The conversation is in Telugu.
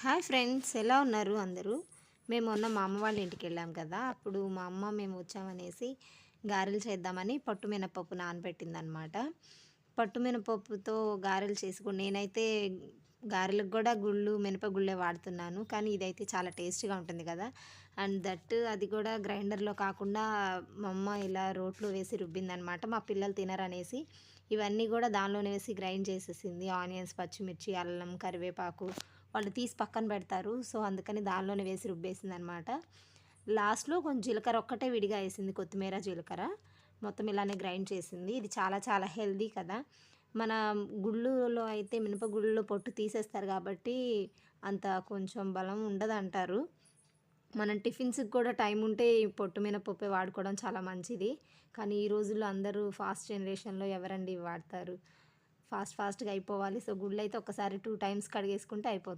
హాయ్ ఫ్రెండ్స్, ఎలా ఉన్నారు అందరూ? మేము మొన్న మా అమ్మ వాళ్ళ ఇంటికి వెళ్ళాం కదా. అప్పుడు మా అమ్మ మేము వచ్చామనేసి గారెలు చేద్దామని పట్టు మినపప్పు నానబెట్టిందనమాట. పట్టు మినపప్పుతో గారెలు చేసుకుని నేనైతే గారెలకు కూడా మినపగుళ్ళే వాడుతున్నాను. కానీ ఇదైతే చాలా టేస్టీగా ఉంటుంది కదా. అండ్ దట్ అది కూడా గ్రైండర్లో కాకుండా మా అమ్మ ఇలా రోట్లో వేసి రుబ్బిందనమాట. మా పిల్లలు తినరనేసి ఇవన్నీ కూడా దానిలోనే వేసి గ్రైండ్ చేసేసింది. ఆనియన్స్, పచ్చిమిర్చి, అల్లం, కరివేపాకు వాళ్ళు తీసి పక్కన పెడతారు. సో అందుకని దానిలోనే వేసి రుబ్బేసిందనమాట. లాస్ట్‌లో కొంచెం జీలకర్ర ఒక్కటే విడిగా ఏసింది. కొత్తిమీర, జీలకర్ర మొత్తం ఇలానే గ్రైండ్ చేసింది. ఇది చాలా చాలా హెల్తీ కదా. మన గుళ్ళులో అయితే మినపగుళ్ళులో పొట్టు తీసేస్తారు కాబట్టి అంత కొంచెం బలం ఉండదంటారు. మనం టిఫిన్స్‌కి కూడా టైం ఉంటే ఈ పొట్టు మినపప్పే వాడుకోవడం చాలా మంచిది. కానీ ఈ రోజుల్లో అందరూ ఫాస్ట్ జనరేషన్‌లో ఎవరండి ఇవి వాడతారు. ఫాస్ట్‌గా అయిపోవాలి. సో గుళ్ళైతే ఒక్కసారి 2 టైమ్స్ కడిగేసుకుంటే అయిపోతుంది.